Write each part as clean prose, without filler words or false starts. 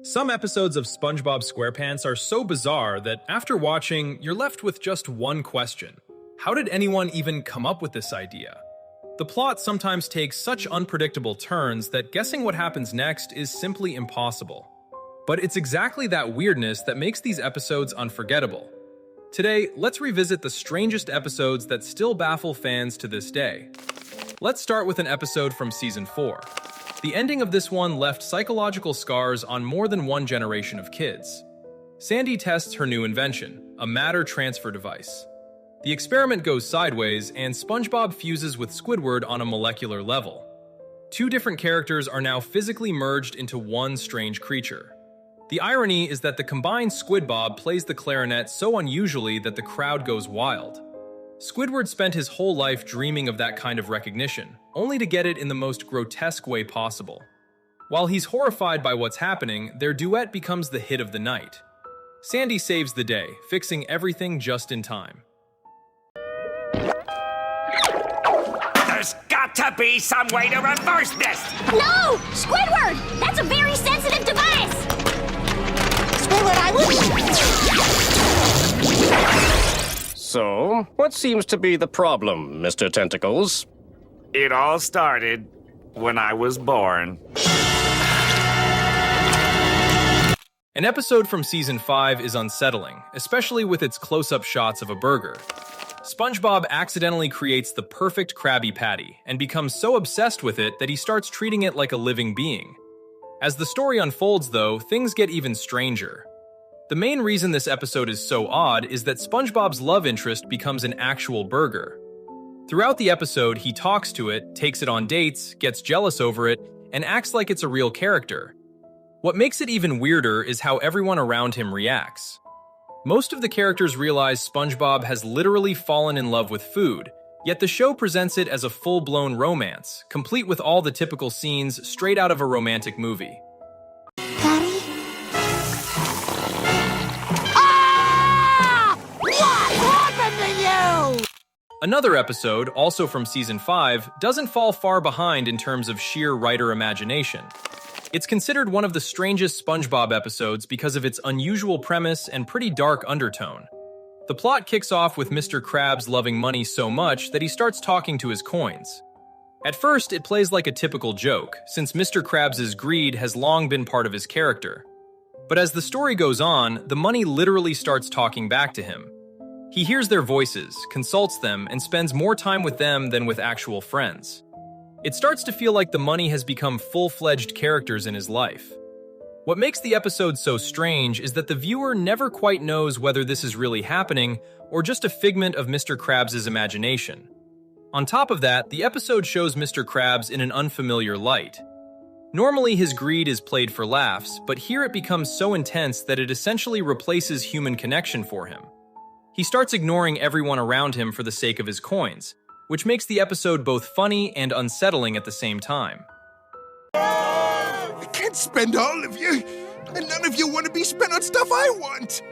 Some episodes of SpongeBob SquarePants are so bizarre that after watching, you're left with just one question. How did anyone even come up with this idea? The plot sometimes takes such unpredictable turns that guessing what happens next is simply impossible. But it's exactly that weirdness that makes these episodes unforgettable. Today, let's revisit the strangest episodes that still baffle fans to this day. Let's start with an episode from Season 4. The ending of this one left psychological scars on more than one generation of kids. Sandy tests her new invention, a matter transfer device. The experiment goes sideways, and SpongeBob fuses with Squidward on a molecular level. Two different characters are now physically merged into one strange creature. The irony is that the combined Squidbob plays the clarinet so unusually that the crowd goes wild. Squidward spent his whole life dreaming of that kind of recognition, only to get it in the most grotesque way possible. While he's horrified by what's happening, their duet becomes the hit of the night. Sandy saves the day, fixing everything just in time. There's got to be some way to reverse this! No! Squidward! That's a very sensitive device! Squidward, I wish... So, what seems to be the problem, Mr. Tentacles? It all started when I was born. An episode from Season 5 is unsettling, especially with its close-up shots of a burger. SpongeBob accidentally creates the perfect Krabby Patty and becomes so obsessed with it that he starts treating it like a living being. As the story unfolds, though, things get even stranger. The main reason this episode is so odd is that SpongeBob's love interest becomes an actual burger. Throughout the episode, he talks to it, takes it on dates, gets jealous over it, and acts like it's a real character. What makes it even weirder is how everyone around him reacts. Most of the characters realize SpongeBob has literally fallen in love with food, yet the show presents it as a full-blown romance, complete with all the typical scenes straight out of a romantic movie. Another episode, also from Season 5, doesn't fall far behind in terms of sheer writer imagination. It's considered one of the strangest SpongeBob episodes because of its unusual premise and pretty dark undertone. The plot kicks off with Mr. Krabs loving money so much that he starts talking to his coins. At first, it plays like a typical joke, since Mr. Krabs' greed has long been part of his character. But as the story goes on, the money literally starts talking back to him. He hears their voices, consults them, and spends more time with them than with actual friends. It starts to feel like the money has become full-fledged characters in his life. What makes the episode so strange is that the viewer never quite knows whether this is really happening or just a figment of Mr. Krabs' imagination. On top of that, the episode shows Mr. Krabs in an unfamiliar light. Normally, his greed is played for laughs, but here it becomes so intense that it essentially replaces human connection for him. He starts ignoring everyone around him for the sake of his coins, which makes the episode both funny and unsettling at the same time. I can't spend all of you, and none of you want to be spent on stuff I want.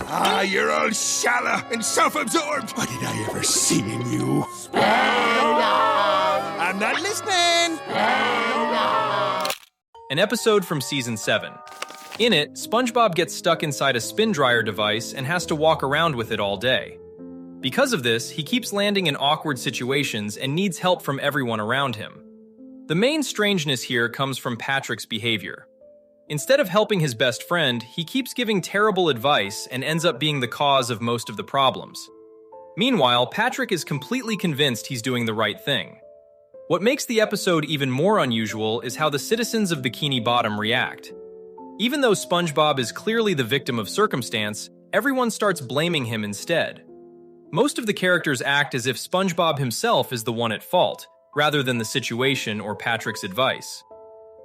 Ah, you're all shallow and self-absorbed. What did I ever see in you? I'm not listening. An episode from Season 7. In it, SpongeBob gets stuck inside a spin dryer device and has to walk around with it all day. Because of this, he keeps landing in awkward situations and needs help from everyone around him. The main strangeness here comes from Patrick's behavior. Instead of helping his best friend, he keeps giving terrible advice and ends up being the cause of most of the problems. Meanwhile, Patrick is completely convinced he's doing the right thing. What makes the episode even more unusual is how the citizens of Bikini Bottom react. Even though SpongeBob is clearly the victim of circumstance, everyone starts blaming him instead. Most of the characters act as if SpongeBob himself is the one at fault, rather than the situation or Patrick's advice.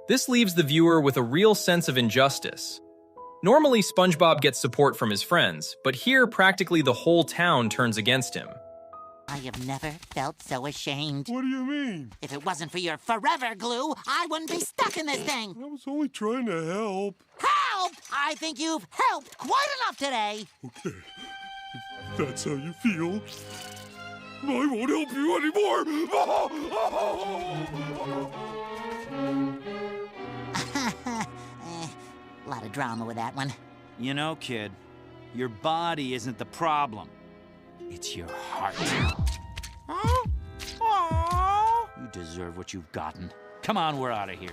This leaves the viewer with a real sense of injustice. Normally, SpongeBob gets support from his friends, but here practically the whole town turns against him. I have never felt so ashamed. What do you mean? If it wasn't for your forever glue, I wouldn't be stuck in this thing. I was only trying to help. Help! I think you've helped quite enough today. Okay, if that's how you feel, I won't help you anymore. drama with that one. You know, kid, your body isn't the problem. It's your heart. Huh? Aww. You deserve what you've gotten. Come on, we're out of here.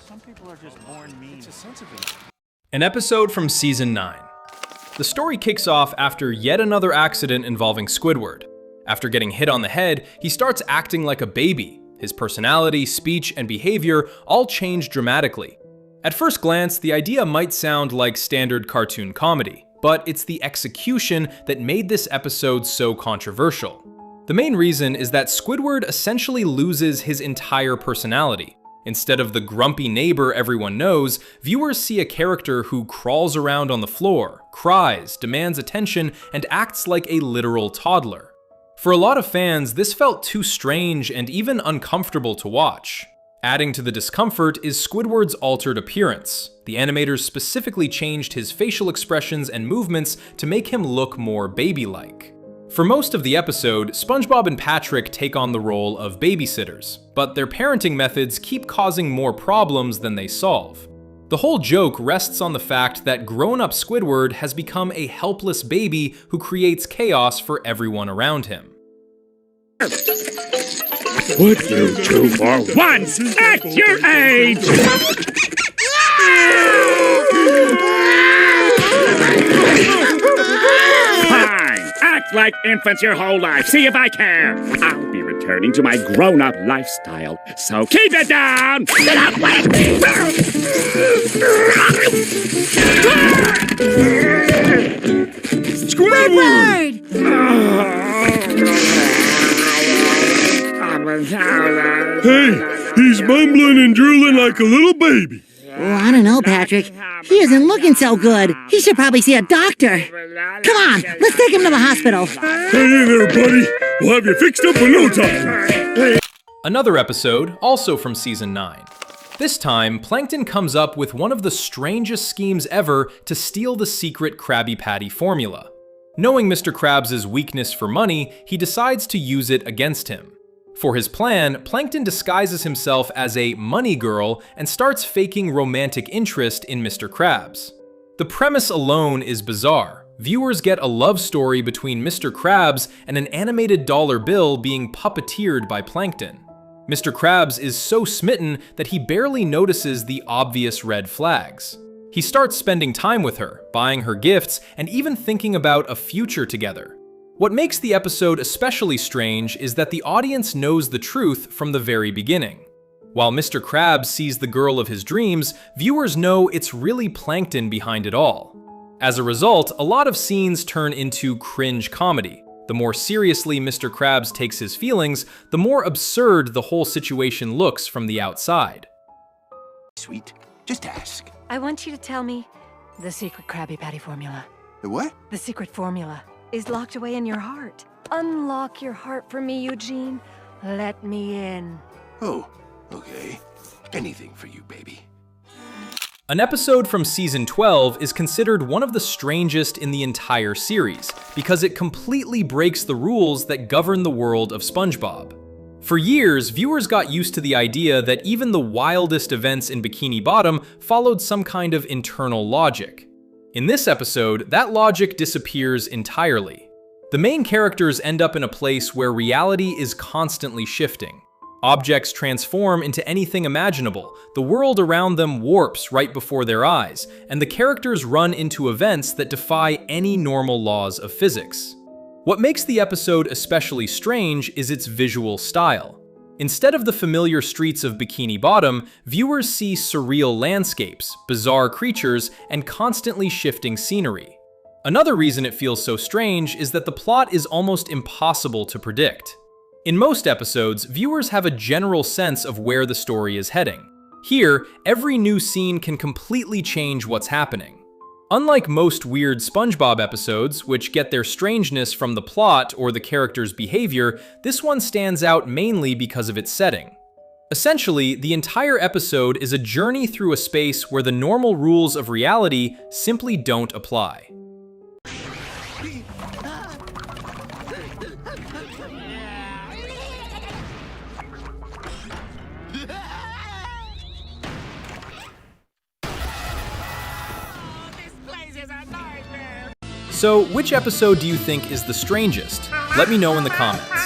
Some people are just born mean. It's a sense of it. An episode from Season 9. The story kicks off after yet another accident involving Squidward. After getting hit on the head, he starts acting like a baby. His personality, speech, and behavior all change dramatically. At first glance, the idea might sound like standard cartoon comedy, but it's the execution that made this episode so controversial. The main reason is that Squidward essentially loses his entire personality. Instead of the grumpy neighbor everyone knows, viewers see a character who crawls around on the floor, cries, demands attention, and acts like a literal toddler. For a lot of fans, this felt too strange and even uncomfortable to watch. Adding to the discomfort is Squidward's altered appearance. The animators specifically changed his facial expressions and movements to make him look more baby-like. For most of the episode, SpongeBob and Patrick take on the role of babysitters, but their parenting methods keep causing more problems than they solve. The whole joke rests on the fact that grown-up Squidward has become a helpless baby who creates chaos for everyone around him. Would you two for once act your age? Fine, act like infants your whole life. See if I care. I'll be returning to my grown-up lifestyle, so keep it down. Get out, Squidward! Hey, he's mumbling and drooling like a little baby. Oh, I don't know, Patrick. He isn't looking so good. He should probably see a doctor. Come on, let's take him to the hospital. Hey there, buddy. We'll have you fixed up in no time. Another episode, also from Season 9. This time, Plankton comes up with one of the strangest schemes ever to steal the secret Krabby Patty formula. Knowing Mr. Krabs' weakness for money, he decides to use it against him. For his plan, Plankton disguises himself as a money girl and starts faking romantic interest in Mr. Krabs. The premise alone is bizarre. Viewers get a love story between Mr. Krabs and an animated dollar bill being puppeteered by Plankton. Mr. Krabs is so smitten that he barely notices the obvious red flags. He starts spending time with her, buying her gifts, and even thinking about a future together. What makes the episode especially strange is that the audience knows the truth from the very beginning. While Mr. Krabs sees the girl of his dreams, viewers know it's really Plankton behind it all. As a result, a lot of scenes turn into cringe comedy. The more seriously Mr. Krabs takes his feelings, the more absurd the whole situation looks from the outside. Sweet, just ask. I want you to tell me the secret Krabby Patty formula. The what? The secret formula is locked away in your heart. Unlock your heart for me, Eugene. Let me in. Oh, okay. Anything for you, baby. An episode from Season 12 is considered one of the strangest in the entire series, because it completely breaks the rules that govern the world of SpongeBob. For years, viewers got used to the idea that even the wildest events in Bikini Bottom followed some kind of internal logic. In this episode, that logic disappears entirely. The main characters end up in a place where reality is constantly shifting. Objects transform into anything imaginable, the world around them warps right before their eyes, and the characters run into events that defy any normal laws of physics. What makes the episode especially strange is its visual style. Instead of the familiar streets of Bikini Bottom, viewers see surreal landscapes, bizarre creatures, and constantly shifting scenery. Another reason it feels so strange is that the plot is almost impossible to predict. In most episodes, viewers have a general sense of where the story is heading. Here, every new scene can completely change what's happening. Unlike most weird SpongeBob episodes, which get their strangeness from the plot or the character's behavior, this one stands out mainly because of its setting. Essentially, the entire episode is a journey through a space where the normal rules of reality simply don't apply. So, which episode do you think is the strangest? Let me know in the comments.